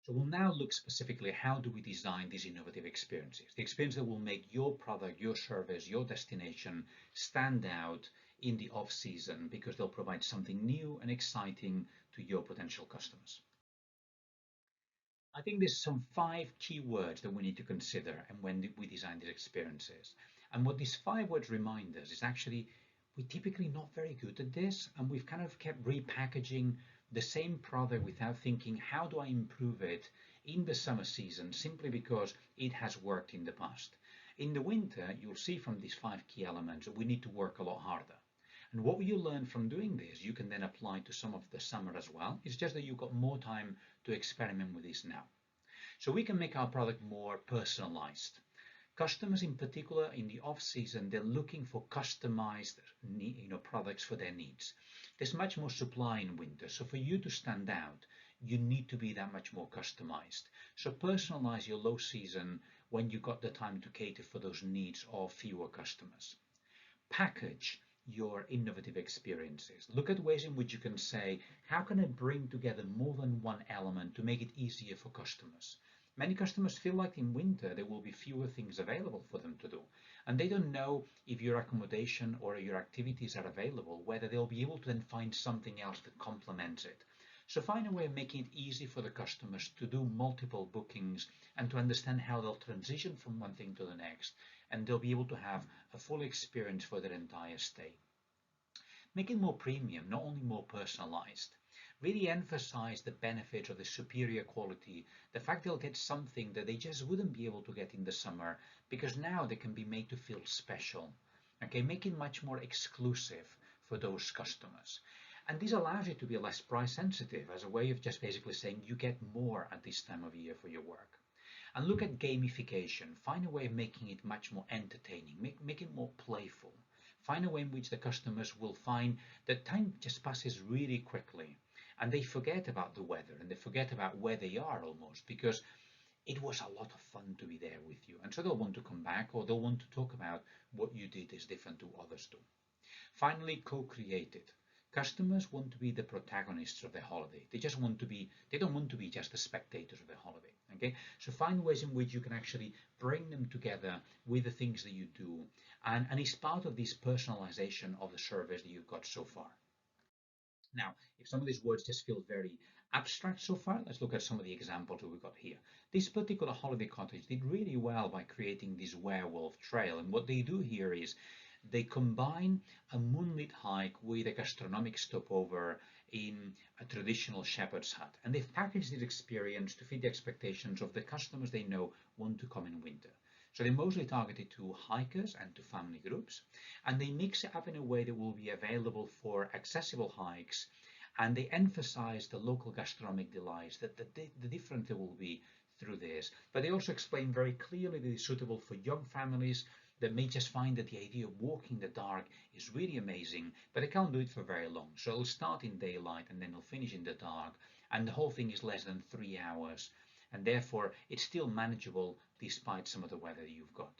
So we'll now look specifically at how do we design these innovative experiences, the experience that will make your product, your service, your destination stand out in the off-season because they'll provide something new and exciting to your potential customers. I think there's some 5 key words that we need to consider and when we design these experiences. And what these 5 words remind us is actually we're typically not very good at this, and we've kind of kept repackaging the same product without thinking, how do I improve it in the summer season simply because it has worked in the past. In the winter, you'll see from these 5 key elements that we need to work a lot harder. And what you learn from doing this, you can then apply to some of the summer as well. It's just that you've got more time to experiment with this now. So we can make our product more personalized. Customers in particular in the off season, they're looking for customized products for their needs. There's much more supply in winter. So for you to stand out, you need to be that much more customized. So personalize your low season when you've got the time to cater for those needs of fewer customers. Package your innovative experiences. Look at ways in which you can say, how can I bring together more than one element to make it easier for customers? Many customers feel like in winter there will be fewer things available for them to do, and they don't know if your accommodation or your activities are available, whether they'll be able to then find something else that complements it. So find a way of making it easy for the customers to do multiple bookings and to understand how they'll transition from one thing to the next, and they'll be able to have a full experience for their entire stay. Make it more premium, not only more personalized. Really emphasize the benefits of the superior quality, the fact they'll get something that they just wouldn't be able to get in the summer because now they can be made to feel special. Okay, make it much more exclusive for those customers. And this allows you to be less price sensitive as a way of just basically saying you get more at this time of year for your work. And look at gamification. Find a way of making it much more entertaining, make it more playful. Find a way in which the customers will find that time just passes really quickly and they forget about the weather and they forget about where they are almost because it was a lot of fun to be there with you. And so they'll want to come back or they'll want to talk about what you did is different to others do. Finally, co-create it. Customers want to be the protagonists of the holiday. They don't want to be just the spectators of the holiday. Okay, so find ways in which you can actually bring them together with the things that you do, and it's part of this personalization of the service that you've got so far. Now, if some of these words just feel very abstract so far, let's look at some of the examples that we've got here. This particular holiday cottage did really well by creating this werewolf trail, and what they do here is they combine a moonlit hike with a gastronomic stopover in a traditional shepherd's hut, and they've packaged this experience to fit the expectations of the customers they know want to come in winter. So they're mostly targeted to hikers and to family groups, and they mix it up in a way that will be available for accessible hikes, and they emphasize the local gastronomic delights, that the difference there will be through this. But they also explain very clearly that it's suitable for young families that may just find that the idea of walking in the dark is really amazing, but they can't do it for very long. So it'll start in daylight and then it'll finish in the dark, and the whole thing is less than 3 hours, and therefore it's still manageable despite some of the weather you've got.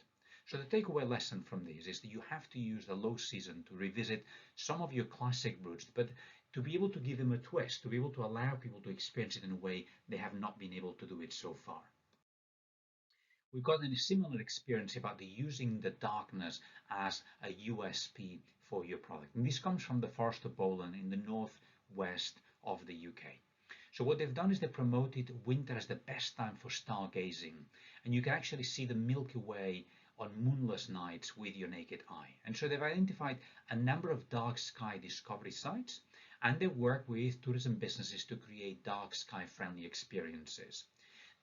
So the takeaway lesson from this is that you have to use the low season to revisit some of your classic routes, but to be able to give them a twist, to be able to allow people to experience it in a way they have not been able to do it so far. We've got a similar experience about the using the darkness as a USP for your product. And this comes from the Forest of Bowland in the northwest of the UK. So what they've done is they promoted winter as the best time for stargazing, and you can actually see the Milky Way on moonless nights with your naked eye. And so they've identified a number of dark sky discovery sites, and they work with tourism businesses to create dark sky friendly experiences.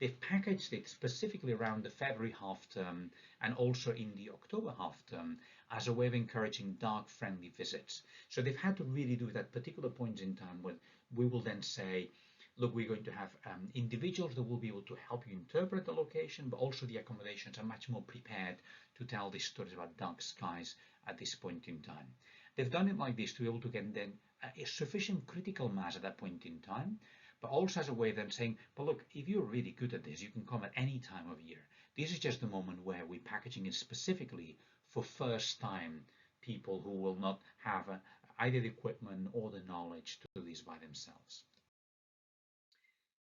They've packaged it specifically around the February half term and also in the October half term as a way of encouraging dark friendly visits. So they've had to really do that particular point in time when we will then say, look, we're going to have individuals that will be able to help you interpret the location, but also the accommodations are much more prepared to tell these stories about dark skies at this point in time. They've done it like this to be able to get then a sufficient critical mass at that point in time, but also as a way of then saying, but look, if you're really good at this, you can come at any time of year. This is just the moment where we're packaging it specifically for first-time people who will not have either the equipment or the knowledge to do this by themselves.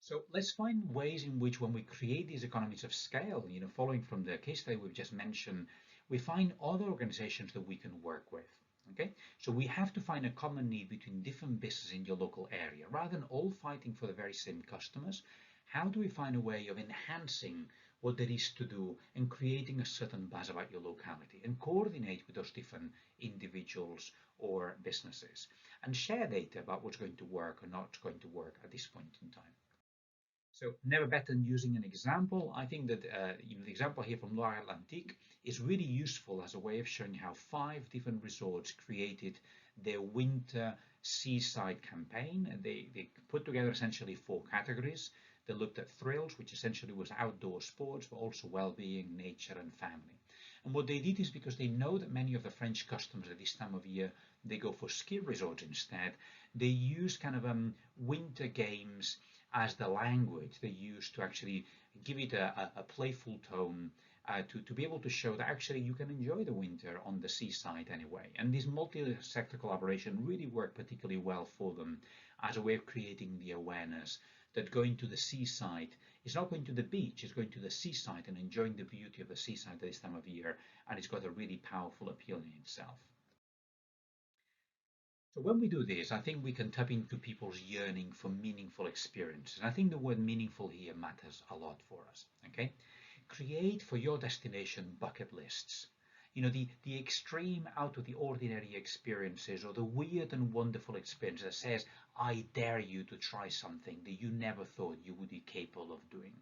So let's find ways in which when we create these economies of scale, following from the case study we've just mentioned, we find other organizations that we can work with. Okay, so we have to find a common need between different businesses in your local area. Rather than all fighting for the very same customers, how do we find a way of enhancing what there is to do and creating a certain buzz about your locality and coordinate with those different individuals or businesses and share data about what's going to work or not going to work at this point in time. So never better than using an example. I think that the example here from Loire Atlantique is really useful as a way of showing how 5 different resorts created their winter seaside campaign. And they put together essentially 4 categories. They looked at thrills, which essentially was outdoor sports, but also well-being, nature, and family. And what they did is because they know that many of the French customers at this time of year, they go for ski resorts instead. They use kind of winter games as the language they use to actually give it a playful tone, to be able to show that actually you can enjoy the winter on the seaside anyway. And this multi-sector collaboration really worked particularly well for them as a way of creating the awareness that going to the seaside is not going to the beach, it's going to the seaside and enjoying the beauty of the seaside at this time of year, and it's got a really powerful appeal in itself. So when we do this, I think we can tap into people's yearning for meaningful experiences. And I think the word meaningful here matters a lot for us. Okay, create for your destination bucket lists. The extreme out of the ordinary experiences or the weird and wonderful experience that says, I dare you to try something that you never thought you would be capable of doing.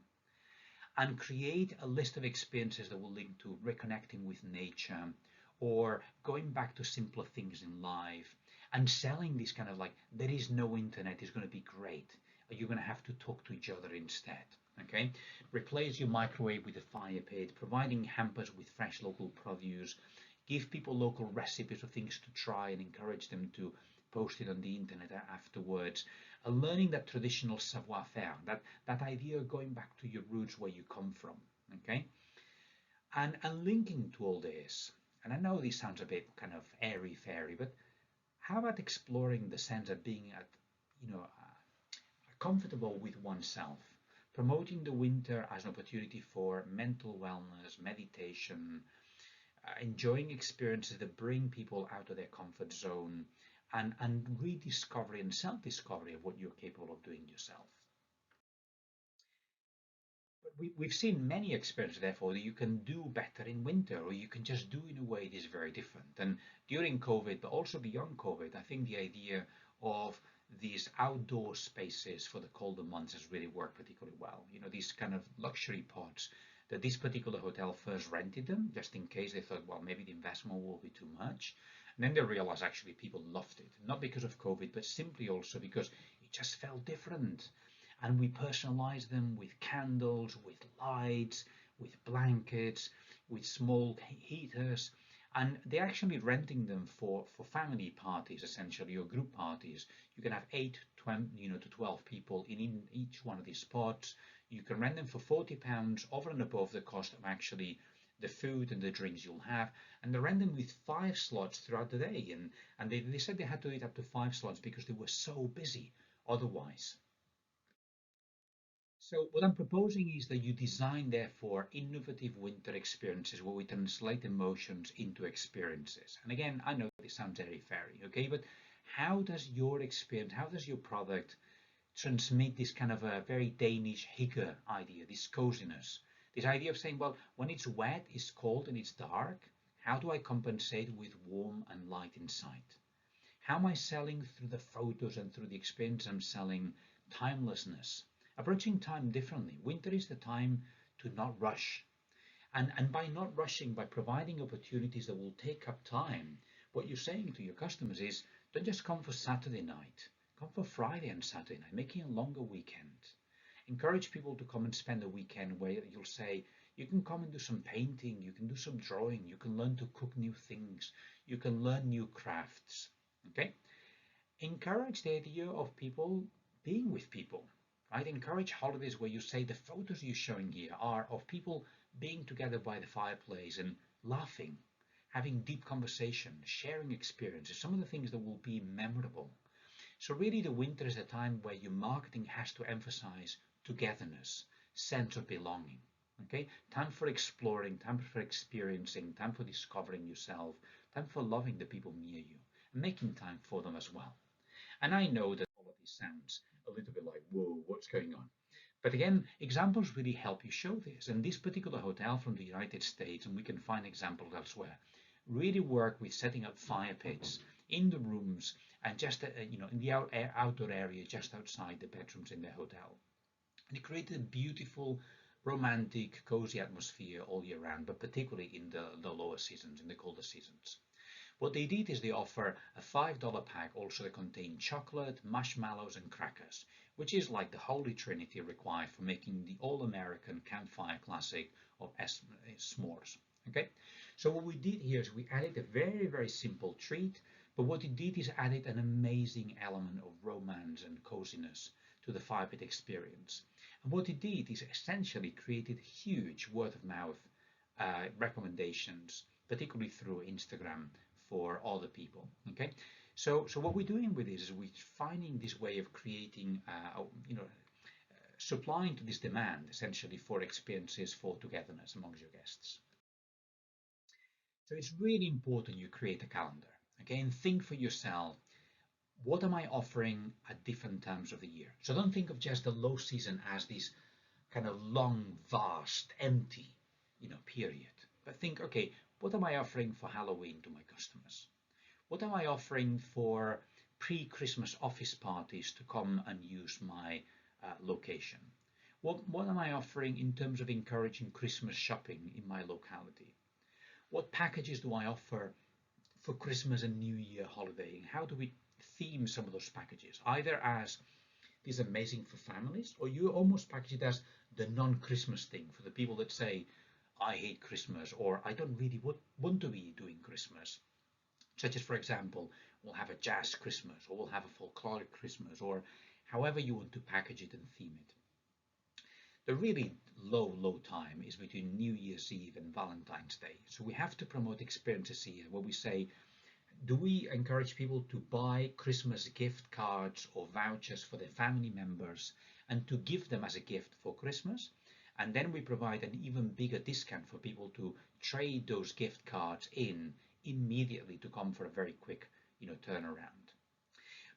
And create a list of experiences that will link to reconnecting with nature or going back to simpler things in life and selling this kind of like, there is no internet is going to be great. You're going to have to talk to each other instead. Okay, replace your microwave with a fire pit, providing hampers with fresh local produce, give people local recipes of things to try and encourage them to post it on the internet afterwards. Learning that traditional savoir-faire, that idea of going back to your roots where you come from. Okay, and linking to all this, and I know this sounds a bit kind of airy-fairy, but how about exploring the sense of being comfortable with oneself, promoting the winter as an opportunity for mental wellness, meditation, enjoying experiences that bring people out of their comfort zone, and rediscovery and self-discovery of what you're capable of doing yourself. But we've seen many experiences, therefore, that you can do better in winter, or you can just do in a way that is very different. And during COVID, but also beyond COVID, I think the idea of these outdoor spaces for the colder months has really worked particularly well. These kind of luxury pods that this particular hotel first rented them, just in case they thought, well, maybe the investment will be too much. And then they realized actually people loved it, not because of COVID, but simply also because it just felt different. And we personalize them with candles, with lights, with blankets, with small heaters, and they're actually renting them for family parties essentially, or group parties. You can have 8 to 12 people in each one of these spots. You can rent them for £40 over and above the cost of actually the food and the drinks you'll have, and they rent them with 5 slots throughout the day, and they said they had to eat up to 5 slots because they were so busy otherwise. So what I'm proposing is that you design, therefore, innovative winter experiences where we translate emotions into experiences. And again, I know this sounds airy-fairy, okay, but how does your experience, how does your product transmit this kind of a very Danish hygge idea, this coziness, this idea of saying, well, when it's wet, it's cold, and it's dark, how do I compensate with warm and light inside? How am I selling through the photos and through the experience I'm selling timelessness? Approaching time differently. Winter is the time to not rush. And by not rushing, by providing opportunities that will take up time, what you're saying to your customers is, don't just come for Saturday night. Come for Friday and Saturday night, making a longer weekend. Encourage people to come and spend a weekend where you'll say, you can come and do some painting, you can do some drawing, you can learn to cook new things, you can learn new crafts. Okay? Encourage the idea of people being with people. Right? Encourage holidays where you say the photos you're showing here are of people being together by the fireplace and laughing, having deep conversation, sharing experiences, some of the things that will be memorable. So really the winter is a time where your marketing has to emphasize togetherness, sense of belonging. Okay, time for exploring, time for experiencing, time for discovering yourself, time for loving the people near you, and making time for them as well. And I know that all of this sounds a little bit like, whoa, what's going on? But again, examples really help you show this. And this particular hotel from the United States, and we can find examples elsewhere, really work with setting up fire pits in the rooms and just in the outdoor area just outside the bedrooms in the hotel. And it created a beautiful, romantic, cozy atmosphere all year round, but particularly in the lower seasons, in the colder seasons. What they did is they offer a $5 pack also that contains chocolate, marshmallows, and crackers, which is like the holy trinity required for making the all-American campfire classic of s'mores. Okay, so what we did here is we added a very, very simple treat, but what it did is added an amazing element of romance and coziness to the fire pit experience. And what it did is essentially created huge word of mouth recommendations, particularly through Instagram for other people. Okay, so what we're doing with this is we're finding this way of creating, supplying to this demand essentially for experiences for togetherness amongst your guests. So it's really important you create a calendar. Okay, and think for yourself, what am I offering at different times of the year? So don't think of just the low season as this kind of long, vast, empty, period. But think, okay, what am I offering for Halloween to my customers? What am I offering for pre-Christmas office parties to come and use my location? What am I offering in terms of encouraging Christmas shopping in my locality? What packages do I offer for Christmas and New Year holidaying? How do we theme some of those packages? Either as this amazing for families, or you almost package it as the non-Christmas thing for the people that say, I hate Christmas, or I don't really want to be doing Christmas. Such as, for example, we'll have a jazz Christmas, or we'll have a folkloric Christmas, or however you want to package it and theme it. The really low time is between New Year's Eve and Valentine's Day. So we have to promote experiences here where we say, do we encourage people to buy Christmas gift cards or vouchers for their family members and to give them as a gift for Christmas? And then we provide an even bigger discount for people to trade those gift cards in immediately to come for a very quick, turnaround.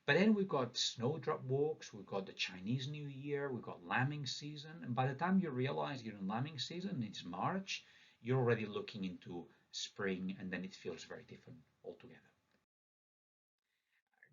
But then we've got snowdrop walks, we've got the Chinese New Year, we've got lambing season. And by the time you realize you're in lambing season, it's March, you're already looking into spring, and then it feels very different altogether.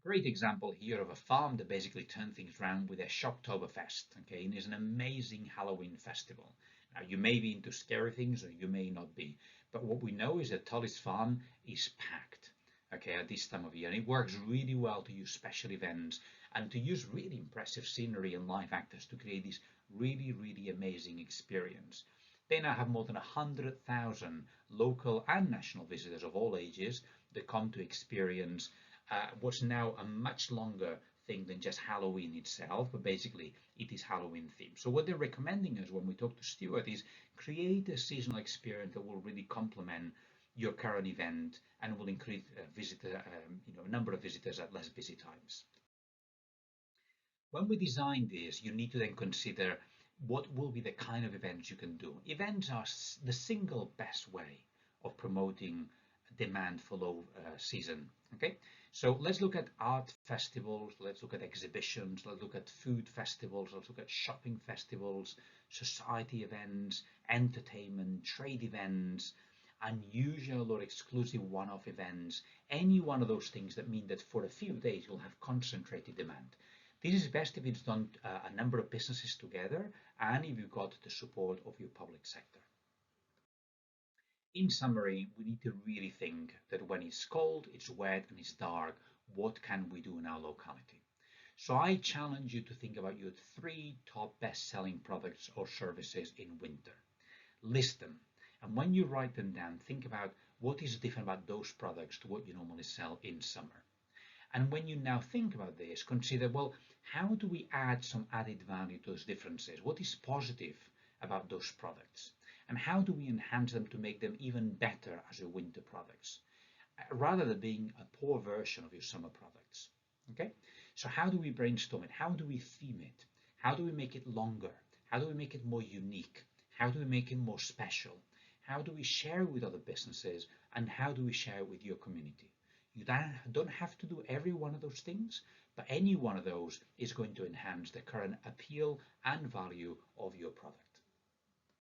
Great example here of a farm that basically turned things around with a Shoptoberfest. Okay, and it's an amazing Halloween festival. Now you may be into scary things or you may not be, but what we know is that Tully's farm is packed. Okay, at this time of year, and it works really well to use special events and to use really impressive scenery and live actors to create this really amazing experience. They now have more than 100,000 local and national visitors of all ages that come to experience what's now a much longer thing than just Halloween itself, but basically it is Halloween themed. So what they're recommending us when we talk to Stuart is create a seasonal experience that will really complement your current event and will increase number of visitors at less busy times. When we design this, you need to then consider what will be the kind of events you can do. Events are the single best way of promoting demand for low season. Okay, so let's look at art festivals, let's look at exhibitions, let's look at food festivals, let's look at shopping festivals, society events, entertainment, trade events, unusual or exclusive one-off events, any one of those things that mean that for a few days you'll have concentrated demand. This is best if it's done a number of businesses together and if you've got the support of your public sector. In summary, we need to really think that when it's cold, it's wet and it's dark, what can we do in our locality? So I challenge you to think about your 3 top best-selling products or services in winter. List them. And when you write them down, think about what is different about those products to what you normally sell in summer. And when you now think about this, consider, well, how do we add some added value to those differences? What is positive about those products? And how do we enhance them to make them even better as your winter products, rather than being a poor version of your summer products? Okay, So how do we brainstorm it? How do we theme it? How do we make it longer? How do we make it more unique? How do we make it more special? How do we share with other businesses? And how do we share with your community? You don't have to do every one of those things, but any one of those is going to enhance the current appeal and value of your product.